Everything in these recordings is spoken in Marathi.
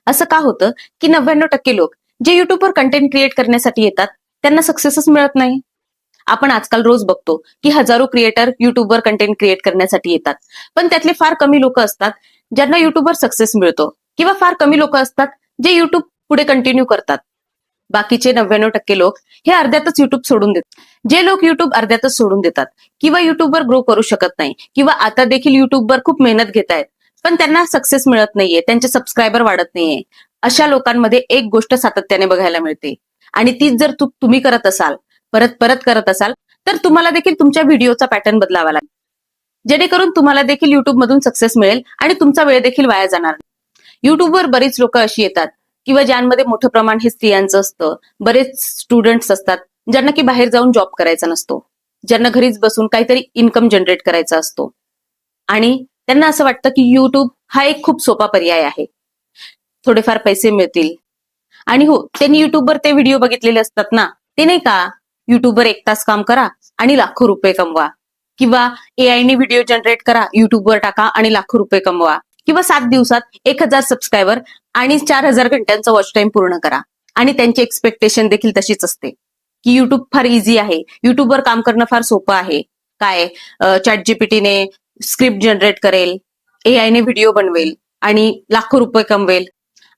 असं का होतं की 99% लोक जे युट्यूबवर कंटेंट क्रिएट करण्यासाठी येतात त्यांना सक्सेसच मिळत नाही? आपण आजकाल रोज बघतो की हजारो क्रिएटर युट्यूबवर कंटेंट क्रिएट करण्यासाठी येतात, पण त्यातले फार कमी लोक असतात ज्यांना युट्यूबवर सक्सेस मिळतो, किंवा फार कमी लोक असतात जे युट्यूब पुढे कंटिन्यू करतात. बाकीचे 99% लोक हे अर्ध्यातच युट्यूब सोडून देतात. जे लोक युट्यूब अर्ध्यातच सोडून देतात किंवा युट्यूबवर ग्रो करू शकत नाही, किंवा आता देखील युट्यूबवर खूप मेहनत घेत आहेत पण त्यांना सक्सेस मिळत नाहीये, त्यांचे सबस्क्रायबर वाढत नाहीये, अशा लोकांमध्ये एक गोष्ट सातत्याने बघायला मिळते. आणि तीच जर तुम्ही करत असाल, परत परत करत असाल, तर तुम्हाला देखील तुमच्या व्हिडिओचा पॅटर्न बदलावा लागेल, जेणेकरून तुम्हाला देखील युट्यूब मधून सक्सेस मिळेल आणि तुमचा वेळ देखील वाया जाणार नाही. युट्यूबवर बरीच लोक अशी येतात किंवा ज्यांमध्ये मोठं प्रमाण हे स्त्रियांचं असतं, बरेच स्टुडंट्स असतात ज्यांना की बाहेर जाऊन जॉब करायचा नसतो, ज्यांना घरीच बसून काहीतरी इन्कम जनरेट करायचा असतो, आणि त्यांना असं वाटतं की युट्यूब हा एक खूप सोपा पर्याय आहे, थोडेफार पैसे मिळतील. आणि हो, त्यांनी युट्यूबवर ते व्हिडिओ बघितलेले असतात ना, ते नाही का, युट्यूबवर 1 तास काम करा आणि लाखो रुपये कमवा, किंवा एआयने व्हिडिओ जनरेट करा, युट्यूबवर टाका आणि लाखो रुपये कमवा, किंवा 7 दिवसात 1000 सबस्क्रायबर आणि 4000 घंट्यांचा वॉच टाइम पूर्ण करा. आणि त्यांची एक्सपेक्टेशन देखील तशीच असते की युट्यूब फार इझी आहे, युट्यूबवर काम करणं फार सोपं आहे. काय, चॅट जीपीटीने स्क्रिप्ट जनरेट करेल, एआयने व्हिडिओ बनवेल आणि लाखो रुपये कमवेल.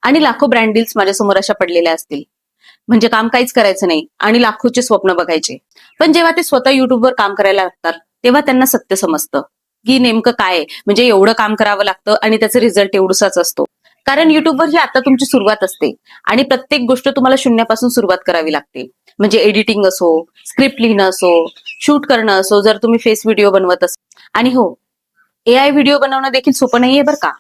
आणि लाखो ब्रँड डील्स माझ्यासमोर अशा पडलेल्या असतील, म्हणजे काम काहीच करायचं नाही आणि लाखोचे स्वप्न बघायचे. पण जेव्हा ते स्वतः युट्यूबवर काम करायला लागतात तेव्हा त्यांना सत्य समजतं की नेमकं काय आहे. म्हणजे एवढं काम करावं लागतं आणि त्याचा रिझल्ट एवढाच असतो. कारण युट्यूबवर ही आता तुमची सुरुवात असते आणि प्रत्येक गोष्ट तुम्हाला शून्यापासून सुरुवात करावी लागते. म्हणजे एडिटिंग असो, स्क्रिप्ट लिहिणं असो, शूट करणं असो, जर तुम्ही फेस व्हिडिओ बनवत असाल. आणि हो, एआय व्हिडिओ बनवणं देखील सोपं नाहीये बरं का.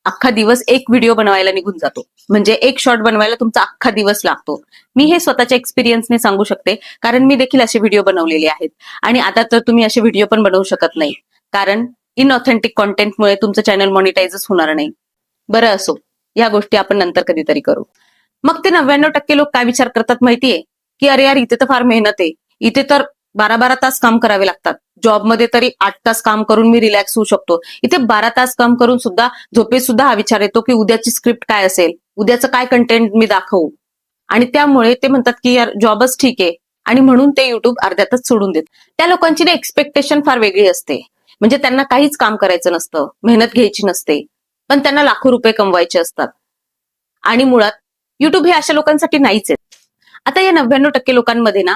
अख्खा दिवस एक व्हिडिओ बनवायला निघून जातो, म्हणजे एक शॉर्ट बनवायला तुमचा अख्खा दिवस लागतो. मी हे स्वतःच्या एक्सपिरियन्सने सांगू शकते, कारण मी देखील असे व्हिडिओ बनवलेले आहेत. आणि आता तर तुम्ही असे व्हिडिओ पण बनवू शकत नाही, कारण इनऑथेंटिक कॉन्टेंटमुळे तुमचं चॅनल मॉनिटाइजच होणार नाही. बरं असो, या गोष्टी आपण नंतर कधीतरी करू. मग ते 99% लोक काय विचार करतात माहितीये, की अरे यार, इथे तर फार मेहनत आहे, इथे तर 12-12 तास काम करावे लागतात, जॉबमध्ये तरी 8 तास काम करून मी रिलॅक्स होऊ शकतो, इथे 12 तास काम करून सुद्धा झोपेत सुद्धा हा विचार येतो की उद्याची स्क्रिप्ट काय असेल, उद्याचं काय कंटेंट मी दाखवू. आणि त्यामुळे ते म्हणतात की यार जॉबच ठीक आहे, आणि म्हणून ते युट्यूब अर्ध्यातच सोडून देत. त्या लोकांची ना एक्सपेक्टेशन फार वेगळी असते. म्हणजे त्यांना काहीच काम करायचं नसतं, मेहनत घ्यायची नसते, पण त्यांना लाखो रुपये कमवायचे असतात. आणि मुळात युट्यूब हे अशा लोकांसाठी नाहीच आहे. आता या 99% लोकांमध्ये ना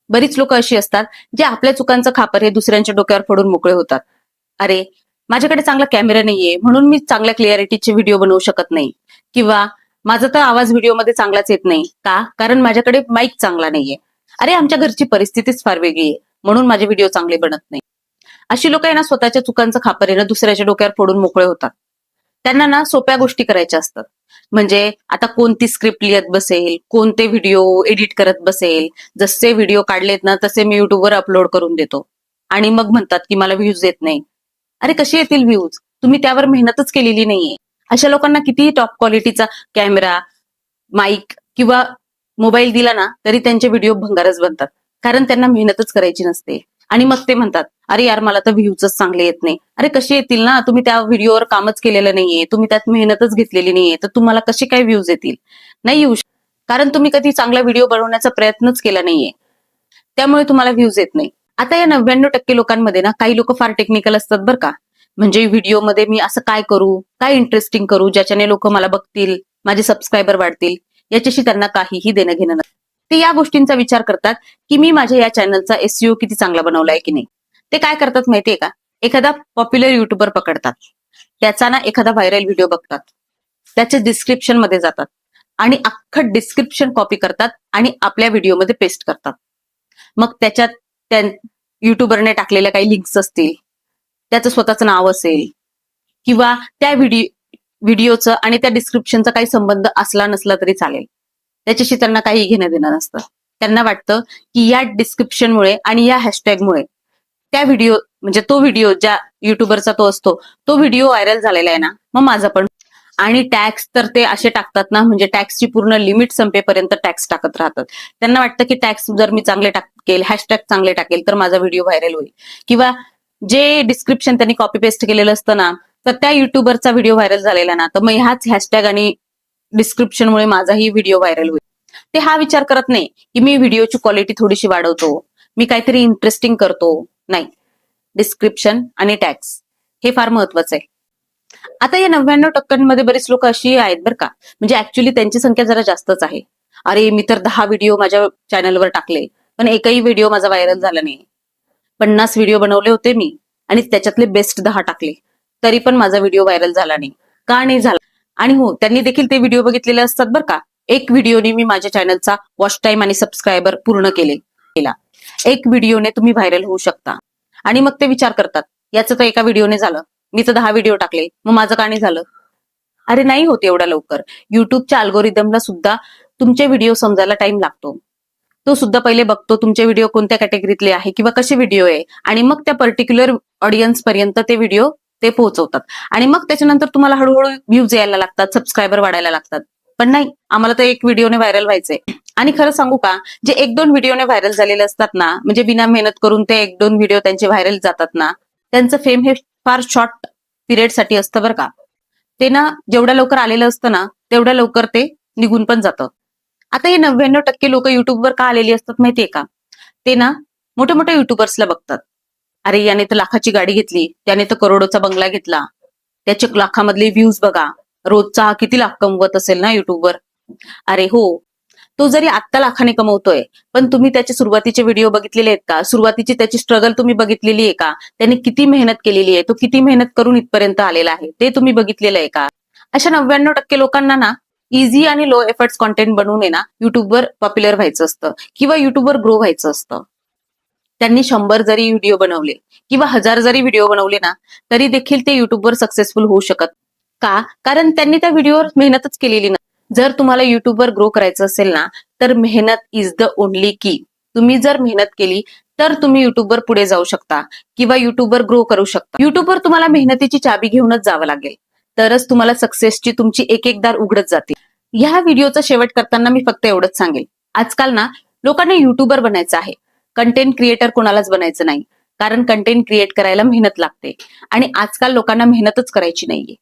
बरीच लोक अशी असतात जे आपल्या चुकांचं खापर हे दुसऱ्यांच्या डोक्यावर फोडून मोकळे होतात. अरे, माझ्याकडे चांगला कॅमेरा नाहीये म्हणून मी चांगल्या क्लिअरिटीचे व्हिडिओ बनवू शकत नाही, किंवा माझा तर आवाज व्हिडिओमध्ये चांगलाच येत नाही का, कारण माझ्याकडे माईक चांगला नाहीये. अरे, आमच्या घरची परिस्थितीच फार वेगळी आहे म्हणून माझे व्हिडिओ चांगले बनत नाही. अशी लोक आहे ना, स्वतःच्या चुकांचं खापर आहे ना दुसऱ्याच्या डोक्यावर फोडून मोकळे होतात. त्यांना ना सोप्या गोष्टी करायच्या असतात. म्हणजे आता कोणती स्क्रिप्ट लिहत बसेल, कोणते व्हिडिओ एडिट करत बसेल, जसे व्हिडिओ काढलेत ना तसे मी युट्यूबवर अपलोड करून देतो, आणि मग म्हणतात की मला व्ह्यूज येत नाही. अरे, कशी येतील व्ह्यूज, तुम्ही त्यावर मेहनतच केलेली नाहीये. अशा लोकांना कितीही टॉप क्वालिटीचा कॅमेरा, माईक किंवा मोबाईल दिला ना तरी त्यांचे व्हिडिओ भंगारच बनतात, कारण त्यांना मेहनतच करायची नसते. आणि मग ते म्हणतात, अरे यार, मला तर व्ह्यूजच चांगले येत नाही. अरे, कसे येतील ना, तुम्ही त्या व्हिडिओवर कामच केलेलं नाहीये, तुम्ही त्यात मेहनतच घेतलेली नाहीये, तर तुम्हाला कसे काय व्ह्यूज येतील? नाही येऊ शकत, कारण तुम्ही कधी चांगला व्हिडिओ बनवण्याचा प्रयत्नच केला नाहीये, त्यामुळे तुम्हाला व्ह्यूज येत नाही. आता या 99% लोकांमध्ये ना काही लोक फार टेक्निकल असतात बरं का. म्हणजे व्हिडिओमध्ये मी असं काय करू, काय इंटरेस्टिंग करू ज्याच्याने लोक मला बघतील, माझे सबस्क्रायबर वाढतील, याच्याशी त्यांना काहीही देणं घेणं नसतं. ते या गोष्टींचा विचार करतात की मी माझ्या या चॅनलचा एसईओ किती चांगला बनवलाय की नाही. ते काय करतात माहितीये का, एखादा पॉप्युलर युट्यूबर पकडतात, त्याचा ना एखादा व्हायरल व्हिडिओ बघतात, त्याचे डिस्क्रिप्शन मध्ये जातात आणि अख्खं डिस्क्रिप्शन कॉपी करतात आणि आपल्या व्हिडिओमध्ये पेस्ट करतात. मग त्याच्यात त्या युट्यूबरने टाकलेल्या काही लिंक्स असतील, त्याचं स्वतःचं नाव असेल, किंवा त्या व्हिडिओचं आणि त्या डिस्क्रिप्शनचा काही संबंध असला नसला तरी चालेल, त्याच्याशी त्यांना काही घेणं देणं नसतं. त्यांना वाटतं की या डिस्क्रिप्शनमुळे आणि या हॅशटॅगमुळे त्या व्हिडिओ, म्हणजे तो व्हिडिओ ज्या युट्यूबरचा तो असतो, तो व्हिडिओ व्हायरल झालेला आहे ना, मग माझा पण. आणि टॅक्स तर ते असे टाकतात ना, म्हणजे टॅक्सची पूर्ण लिमिट संपेपर्यंत टॅक्स टाकत राहतात. त्यांना वाटतं की टॅक्स जर मी चांगले टाकेल, हॅशटॅग चांगले टाकेल, तर माझा व्हिडिओ व्हायरल होईल. किंवा जे डिस्क्रिप्शन त्यांनी कॉपी पेस्ट केलेलं असतं ना, तर त्या युट्यूबरचा व्हिडिओ व्हायरल झालेला ना, तर मग ह्याच हॅशटॅग आणि डिस्क्रिप्शनमुळे माझाही व्हिडिओ व्हायरल होईल. ते हा विचार करत नाही की मी व्हिडिओची क्वालिटी थोडीशी वाढवतो, मी काहीतरी इंटरेस्टिंग करतो. नाही, डिस्क्रिप्शन आणि टॅग्स हे फार महत्वाचं आहे. आता या 99% बरेच लोक अशी आहेत बरं का, म्हणजे ऍक्च्युली त्यांची संख्या जरा जास्तच आहे. अरे मी तर 10 व्हिडिओ माझ्या चॅनलवर टाकले, पण एकही व्हिडिओ माझा व्हायरल झाला नाही. 50 व्हिडिओ बनवले होते मी आणि त्याच्यातले बेस्ट 10 टाकले, तरी पण माझा व्हिडिओ व्हायरल झाला नाही. का नाही झाला? आणि हो, त्यांनी देखील ते व्हिडिओ बघितलेले असतात बरं का. एक व्हिडिओने मी माझ्या चॅनलचा वॉच टाइम आणि सबस्क्रायबर पूर्ण केला. एक व्हिडिओने तुम्ही व्हायरल होऊ शकता. आणि मग ते विचार करतात, याचं तर एका व्हिडिओने झालं, मी तर 10 व्हिडिओ टाकले, मग माझं का नाही झालं? अरे नाही होत एवढा लवकर. युट्यूबच्या अल्गोरिदमला सुद्धा तुमचे व्हिडिओ समजायला टाइम लागतो. तो सुद्धा पहिले बघतो तुमचे व्हिडिओ कोणत्या कॅटेगरीतले आहे किंवा कसे व्हिडिओ आहे, आणि मग त्या पर्टिक्युलर ऑडियन्स पर्यंत ते व्हिडिओ ते पोहोचवतात. आणि मग त्याच्यानंतर तुम्हाला हळूहळू व्ह्यूज यायला लागतात, सबस्क्रायबर वाढायला लागतात. पण नाही, आम्हाला तर एक व्हिडिओने व्हायरल व्हायचंय. आणि खरं सांगू का, जे 1-2 व्हिडिओने व्हायरल झालेले असतात ना, म्हणजे बिना मेहनत करून ते 1-2 व्हिडिओ त्यांचे व्हायरल जातात ना, त्यांचं फेम हे फार शॉर्ट पिरियडसाठी असतं बरं का. ते ना जेवढ्या लवकर आलेलं असतं ना, तेवढ्या लवकर ते निघून पण जातं. आता हे 99% लोक युट्यूबवर का आलेली असतात माहितीये का? ते ना मोठ्या मोठ्या युट्यूबर्सला बघतात. अरे याने तर लाखाची गाडी घेतली, त्याने तर करोडोचा बंगला घेतला, त्याचे लाखामधले व्ह्यूज बघा, रोजचा हा किती लाख कमवत असेल ना युट्यूबवर. अरे हो, तो जरी आत्ता लाखाने कमवतोय, पण तुम्ही त्याचे सुरुवातीचे व्हिडिओ बघितलेले आहेत का? सुरुवातीची त्याची स्ट्रगल तुम्ही बघितलेली आहे का? त्याने किती मेहनत केलेली आहे, तो किती मेहनत करून इथपर्यंत आलेला आहे, ते तुम्ही बघितलेलं आहे का? अशा 99% लोकांना ना इझी आणि लो एफर्ट्स कॉन्टेंट बनवून ना युट्यूबवर पॉप्युलर व्हायचं असतं किंवा युट्यूबवर ग्रो व्हायचं असतं. त्यांनी 100 जरी व्हिडिओ बनवले किंवा 1000 जरी व्हिडिओ बनवले ना, तरी देखील ते युट्यूबवर सक्सेसफुल होऊ शकत. का? कारण त्यांनी त्या व्हिडिओवर मेहनतच केलेली नाही. जर तुम्हाला युट्यूबवर ग्रो करायचं असेल ना, तर मेहनत इज द ओनली की. तुम्ही जर मेहनत केली तर तुम्ही युट्यूबवर पुढे जाऊ शकता किंवा युट्यूबवर ग्रो करू शकता. युट्यूबवर तुम्हाला मेहनतीची चाबी घेऊनच जावं लागेल, तरच तुम्हाला सक्सेसची तुमची एक एक दार उघडत जातील. ह्या व्हिडिओचा शेवट करताना मी फक्त एवढंच सांगेल, आजकाल ना लोकांना युट्यूबर बनायचं आहे, कंटेंट क्रिएटर कोणालाच बनायचं नाही. कारण कंटेंट क्रिएट करायला मेहनत लागते आणि आजकाल लोकांना मेहनतच करायची नाहीये.